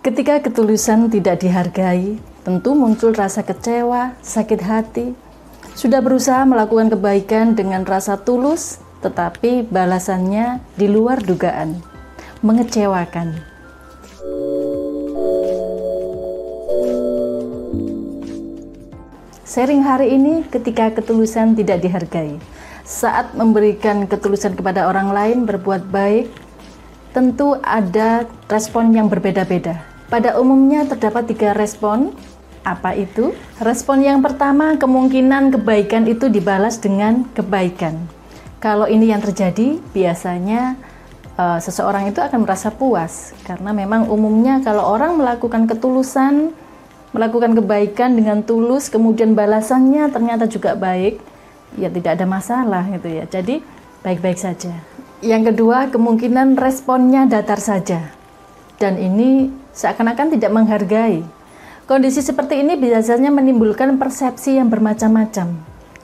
Ketika ketulusan tidak dihargai, tentu muncul rasa kecewa, sakit hati. Sudah berusaha melakukan kebaikan dengan rasa tulus, tetapi balasannya di luar dugaan, mengecewakan. Sharing hari ini ketika ketulusan tidak dihargai. Saat memberikan ketulusan kepada orang lain, berbuat baik, tentu ada respon yang berbeda-beda. Pada umumnya terdapat 3 respon. Apa itu? Respon yang pertama, kemungkinan kebaikan itu dibalas dengan kebaikan. Kalau ini yang terjadi, biasanya seseorang itu akan merasa puas. Karena memang umumnya kalau orang melakukan ketulusan, melakukan kebaikan dengan tulus, kemudian balasannya ternyata juga baik, ya tidak ada masalah gitu ya. Jadi baik-baik saja. Yang kedua, kemungkinan responnya datar saja. Dan ini seakan-akan tidak menghargai. Kondisi seperti ini biasanya menimbulkan persepsi yang bermacam-macam.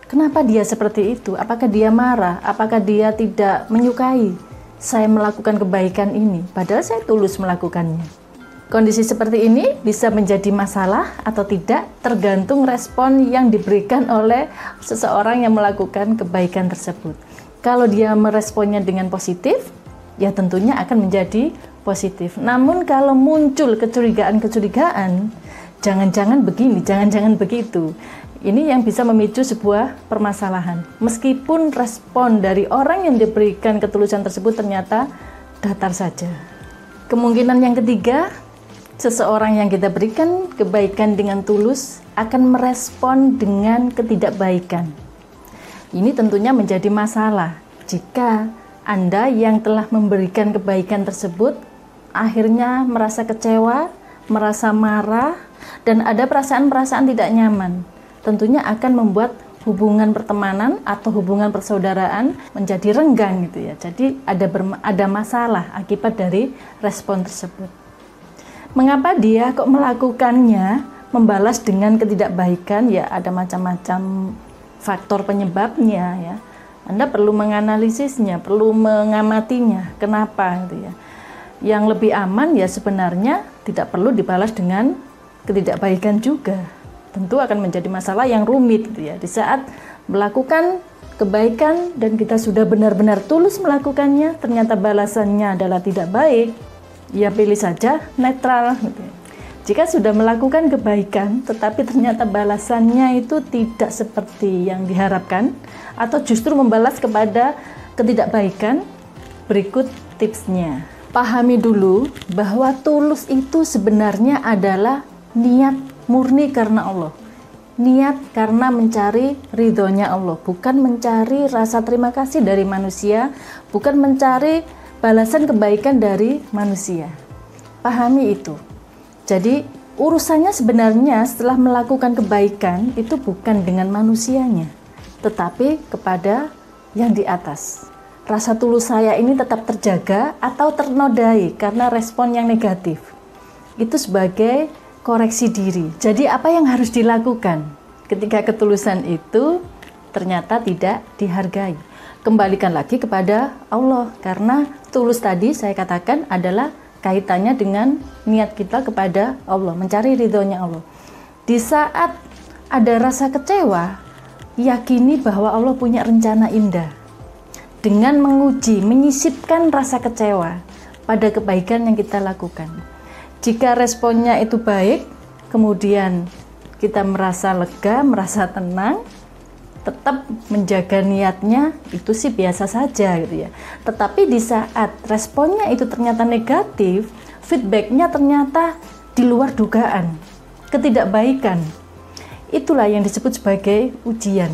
Kenapa dia seperti itu? Apakah dia marah? Apakah dia tidak menyukai saya melakukan kebaikan ini? Padahal saya tulus melakukannya. Kondisi seperti ini bisa menjadi masalah atau tidak, tergantung respon yang diberikan oleh seseorang yang melakukan kebaikan tersebut. Kalau dia meresponnya dengan positif, ya tentunya akan menjadi positif. Namun kalau muncul kecurigaan-kecurigaan, jangan-jangan begini, jangan-jangan begitu, ini yang bisa memicu sebuah permasalahan. Meskipun respon dari orang yang diberikan ketulusan tersebut ternyata datar saja. Kemungkinan yang ketiga, seseorang yang kita berikan kebaikan dengan tulus akan merespon dengan ketidakbaikan. Ini tentunya menjadi masalah jika Anda yang telah memberikan kebaikan tersebut akhirnya merasa kecewa, merasa marah, dan ada perasaan-perasaan tidak nyaman. Tentunya akan membuat hubungan pertemanan atau hubungan persaudaraan menjadi renggang gitu ya. Jadi ada masalah akibat dari respon tersebut. Mengapa dia kok melakukannya, membalas dengan ketidakbaikan? Ya ada macam-macam faktor penyebabnya ya. Anda perlu menganalisisnya, perlu mengamatinya. Kenapa gitu ya? Yang lebih aman ya sebenarnya tidak perlu dibalas dengan ketidakbaikan juga. Tentu akan menjadi masalah yang rumit gitu ya. Di saat melakukan kebaikan dan kita sudah benar-benar tulus melakukannya, ternyata balasannya adalah tidak baik, ya pilih saja netral gitu ya. Jika sudah melakukan kebaikan tetapi ternyata balasannya itu tidak seperti yang diharapkan atau justru membalas kepada ketidakbaikan, berikut tipsnya. Pahami dulu bahwa tulus itu sebenarnya adalah niat murni karena Allah. Niat karena mencari ridhonya Allah, bukan mencari rasa terima kasih dari manusia, bukan mencari balasan kebaikan dari manusia. Pahami itu. Jadi urusannya sebenarnya setelah melakukan kebaikan itu bukan dengan manusianya, tetapi kepada yang di atas. Rasa tulus saya ini tetap terjaga atau ternodai karena respon yang negatif. Itu sebagai koreksi diri. Jadi apa yang harus dilakukan ketika ketulusan itu ternyata tidak dihargai? Kembalikan lagi kepada Allah, karena tulus tadi saya katakan adalah kaitannya dengan niat kita kepada Allah, mencari ridhonya Allah. Di saat ada rasa kecewa, yakini bahwa Allah punya rencana indah. Dengan menguji, menyisipkan rasa kecewa pada kebaikan yang kita lakukan. Jika responnya itu baik, kemudian kita merasa lega, merasa tenang, tetap menjaga niatnya, itu sih biasa saja gitu ya. Tetapi di saat responnya itu ternyata negatif, feedbacknya ternyata di luar dugaan, ketidakbaikan, itulah yang disebut sebagai ujian.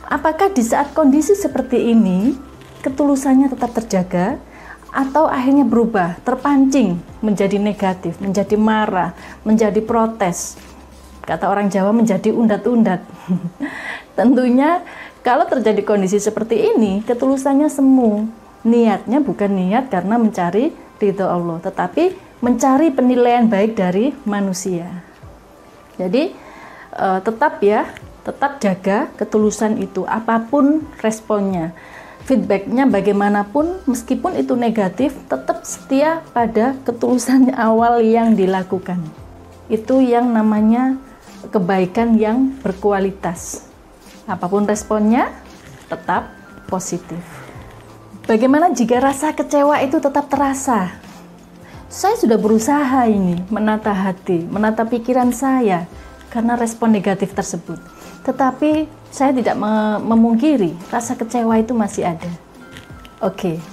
Apakah di saat kondisi seperti ini ketulusannya tetap terjaga atau akhirnya berubah, terpancing menjadi negatif, menjadi marah, menjadi protes? Kata orang Jawa, menjadi undat-undat. Tentunya kalau terjadi kondisi seperti ini, ketulusannya semu. Niatnya bukan niat karena mencari ridho Allah, tetapi mencari penilaian baik dari manusia. Jadi tetap jaga ketulusan itu, apapun responnya. feedbacknya bagaimanapun, meskipun itu negatif, tetap setia pada ketulusan awal yang dilakukan. Itu yang namanya kebaikan yang berkualitas. Apapun responnya, tetap positif. Bagaimana jika rasa kecewa itu tetap terasa? Saya sudah berusaha ini, menata hati, menata pikiran saya, karena respon negatif tersebut. Tetapi saya tidak memungkiri rasa kecewa itu masih ada. Oke,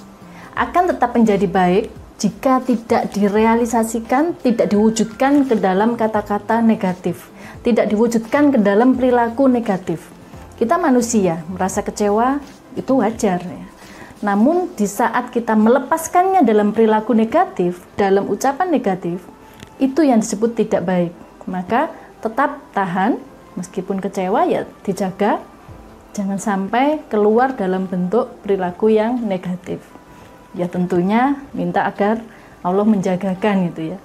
akan tetap menjadi baik jika tidak direalisasikan, tidak diwujudkan ke dalam kata-kata negatif, tidak diwujudkan ke dalam perilaku negatif. Kita manusia, merasa kecewa itu wajar ya. Namun di saat kita melepaskannya dalam perilaku negatif, dalam ucapan negatif, itu yang disebut tidak baik. Maka tetap tahan, meskipun kecewa ya dijaga, jangan sampai keluar dalam bentuk perilaku yang negatif. Ya tentunya minta agar Allah menjagakan gitu ya.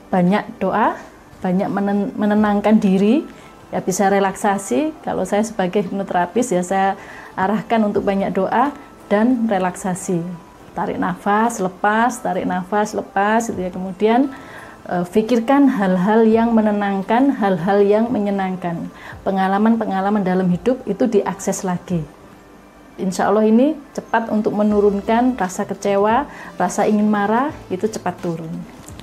Banyak doa, banyak menenangkan diri, ya bisa relaksasi. Kalau saya sebagai hipnoterapis ya saya arahkan untuk banyak doa dan relaksasi. Tarik nafas, lepas, tarik nafas, lepas gitu ya. Kemudian pikirkan hal-hal yang menenangkan, hal-hal yang menyenangkan. Pengalaman-pengalaman dalam hidup itu diakses lagi. Insya Allah ini cepat untuk menurunkan rasa kecewa, rasa ingin marah, itu cepat turun.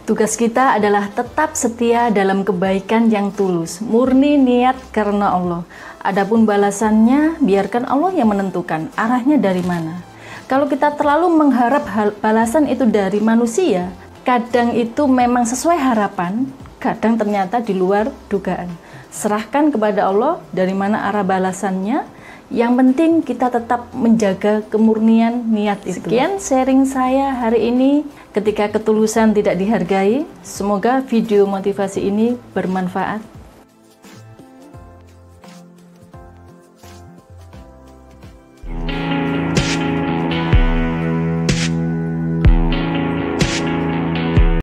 Tugas kita adalah tetap setia dalam kebaikan yang tulus, murni niat karena Allah. Adapun balasannya, biarkan Allah yang menentukan arahnya dari mana. Kalau kita terlalu mengharap balasan itu dari manusia, kadang itu memang sesuai harapan, kadang ternyata di luar dugaan. Serahkan kepada Allah dari mana arah balasannya. Yang penting kita tetap menjaga kemurnian niat itu. Sekian sharing saya hari ini. Ketika ketulusan tidak dihargai, semoga video motivasi ini bermanfaat.